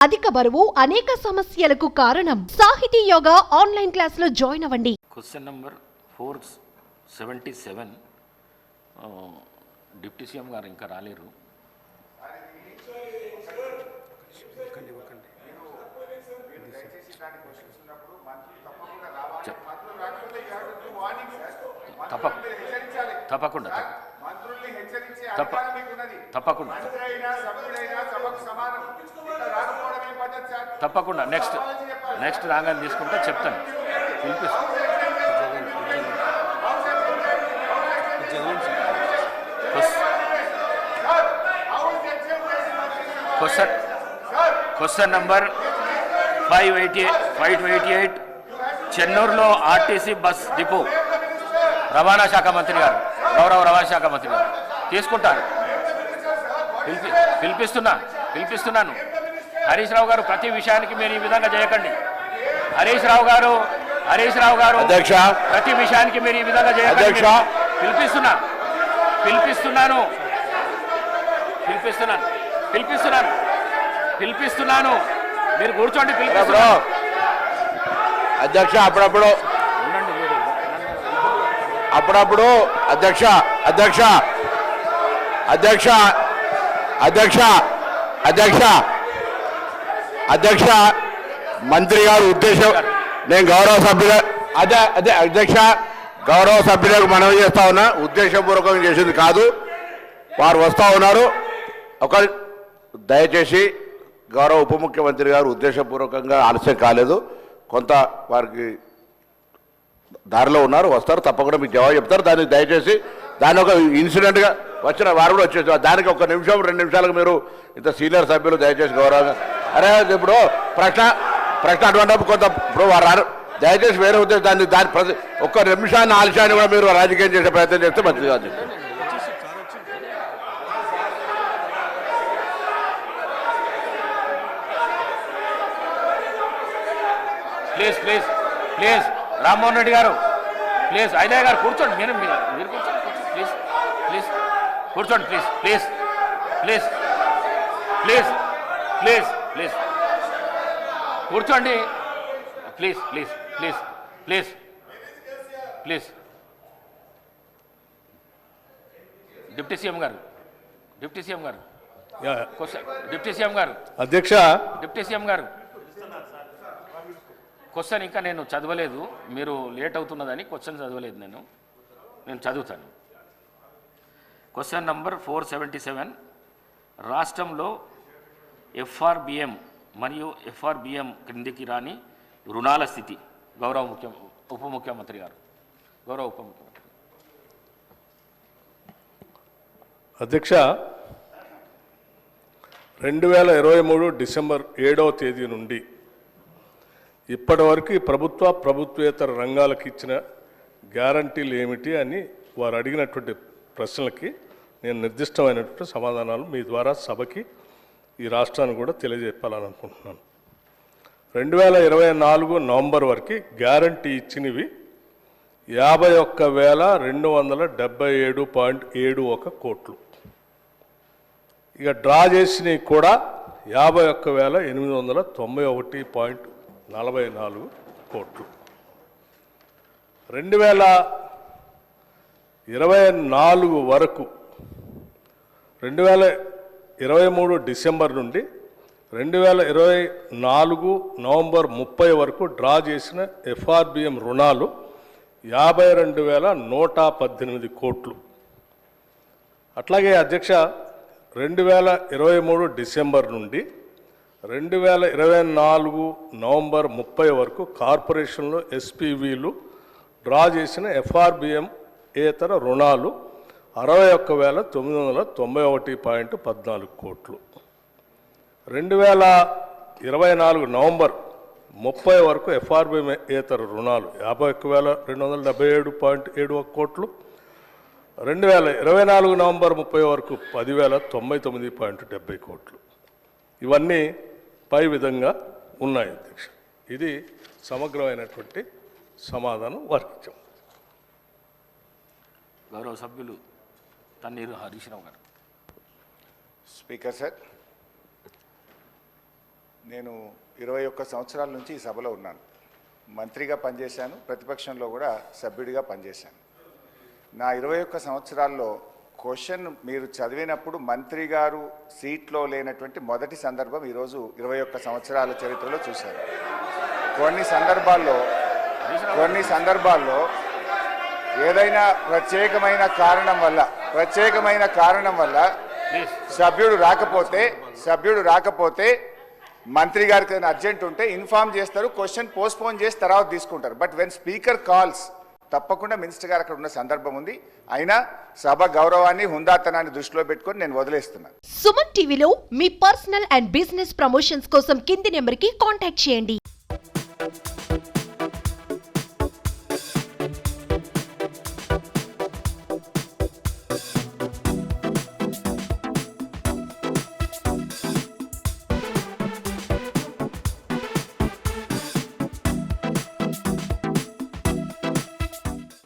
అధిక బరువు అనేక సమస్యలకు కారణం. సాహితీ యోగా ఆన్లైన్ క్లాసులో జాయిన్ అవ్వండి. క్వశ్చన్ నంబర్ 477 డిప్యూటీ సీఎం గారు ఇంకా రాలేరు. తప్పకుండా తప్పకుండా నెక్స్ట్ రాగానే తీసుకుంటే చెప్తాను. క్వశ్చన్ నంబర్ 588 చెన్నూరులో ఆర్టీసీ బస్ డిపో రవాణా శాఖ మంత్రి గారు, గౌరవ రవాణా శాఖ మంత్రి గారు తీసుకుంటారు. పిలిపిస్తున్నాను. హరీష్ రావు గారు, ప్రతి విషయానికి మీరు ఈ విధంగా చేయకండి. హరీష్ రావు గారు అధ్యక్ష, ప్రతి విషయానికి మీరు ఈ విధంగా చేయకండి. పిలిపిస్తున్నాను. మీరు కూర్చోండి. అధ్యక్ష, అప్పుడప్పుడు అధ్యక్ష మంత్రి గారు ఉద్దేశం, నేను గౌరవ సభ్యులకు మనవి చేస్తా ఉన్నా, ఉద్దేశపూర్వకంగా చేసింది కాదు. వారు వస్తూ ఉన్నారు. దయచేసి గౌరవ ఉప ముఖ్యమంత్రి గారు ఉద్దేశపూర్వకంగా ఆలస్యం కాలేదు, కొంత వారికి దారిలో ఉన్నారు, వస్తారు, తప్పకుండా మీకు జవాబు చెప్తారు. దానికి దయచేసి దాని ఒక ఇన్సిడెంట్గా వచ్చిన వారు కూడా వచ్చేసి దానికి 1 నిమిషం 2 నిమిషాలకు మీరు ఇంత సీనియర్ సభ్యులు దయచేసి గౌరవంగా ఇప్పుడు ప్రశ్న అటువంటిప్పుడు కొంత ఇప్పుడు వారు దయచేసి వేరే ఉద్దేశం దాని 1 నిమిషాన్ని ఆలస్యాన్ని కూడా మీరు రాజకీయం చేసే ప్రయత్నం చేస్తే మంచిది కాదు. ప్లీజ్ రామ్మోహన్ రెడ్డి గారు, ప్లీజ్ ఐదయ్య గారు కూర్చోండి. మీరు కూర్చోండి. కూర్చోండి ప్లీజ్. కూర్చోండి ప్లీజ్. డిప్యూటీ సీఎం గారు అధ్యక్ష, డిప్యూటీ సీఎం గారు క్వశ్చన్ ఇంకా నేను చదవలేదు, మీరు లేట్ అవుతున్నదని క్వశ్చన్ చదవలేదు. నేను చదువుతాను. క్వశ్చన్ నంబర్ 477 రాష్ట్రంలో ఎఫ్ఆర్బిఎం మరియు ఎఫ్ఆర్బిఎం క్రిందికి రాని రుణాల స్థితి. గౌరవ ఉప ముఖ్యమంత్రి గారు. అధ్యక్ష, 2023 డిసెంబర్ 7వ తేదీ నుండి ఇప్పటి వరకు ప్రభుత్వేతర రంగాలకు ఇచ్చిన గ్యారంటీలు ఏమిటి అని వారు అడిగినటువంటి ప్రశ్నలకి నేను నిర్దిష్టమైనటువంటి సమాధానాలు మీ ద్వారా సభకి, ఈ రాష్ట్రాన్ని కూడా తెలియజెప్పాలని అనుకుంటున్నాను. 2024 నవంబర్ వరకు గ్యారంటీ ఇచ్చినవి 51,277.71 కోట్లు. ఇక డ్రా చేసినవి కూడా 51,891.44 కోట్లు. 2024 వరకు 2023 డిసెంబర్ నుండి 2024 నవంబర్ 30 వరకు డ్రా చేసిన ఎఫ్ఆర్బిఎం రుణాలు 52,118 కోట్లు. అట్లాగే అధ్యక్ష, 2023 డిసెంబర్ నుండి 2024 నవంబర్ 30 వరకు కార్పొరేషన్లో ఎస్పీవీలు డ్రా చేసిన ఎఫ్ఆర్బిఎం ఏతర రుణాలు 61,991.14 కోట్లు. 2024 నవంబర్ 30 వరకు ఎఫ్ఆర్బిఎం ఏతర రుణాలు 51,277.71 కోట్లు. 2024 నవంబర్ 30 వరకు 10,099.70 కోట్లు. ఇవన్నీ పై విధంగా ఉన్నాయి అధ్యక్ష. ఇది సమగ్రమైనటువంటి సమాధానం వారికి. గౌరవ సభ్యులు తన్నీరు హరీష్ రావు గారు. స్పీకర్ సార్, నేను 21 సంవత్సరాల నుంచి ఈ సభలో ఉన్నాను. మంత్రిగా పనిచేశాను, ప్రతిపక్షంలో కూడా సభ్యుడిగా పనిచేశాను. నా 21 సంవత్సరాల్లో క్వశ్చన్ మీరు చదివినప్పుడు మంత్రి గారు సీట్లో లేనటువంటి మొదటి సందర్భం ఈరోజు 21 సంవత్సరాల చరిత్రలో చూశారు. కొన్ని సందర్భాల్లో ఏదైనా ప్రత్యేకమైన కారణం వల్ల సభ్యుడు రాకపోతే మంత్రి గారికి ఏదైనా అర్జెంట్ ఉంటే ఇన్ఫార్మ్ చేస్తారు, క్వశ్చన్ పోస్ట్పోన్ చేసి తర్వాత తీసుకుంటారు. బట్ వెన్ స్పీకర్ కాల్స్ తప్పకుండా మినిస్టర్ గారు అక్కడ ఉన్న సందర్భం ఉంది. అయినా సభ గౌరవాన్ని, హుందాతనాన్ని దృష్టిలో పెట్టుకొని నేను వదిలేస్తున్నాను. సుమన్ టీవీలో మీ పర్సనల్ అండ్ బిజినెస్ ప్రమోషన్స్ కోసం కింది నెంబర్కి కాంటాక్ట్ చేయండి.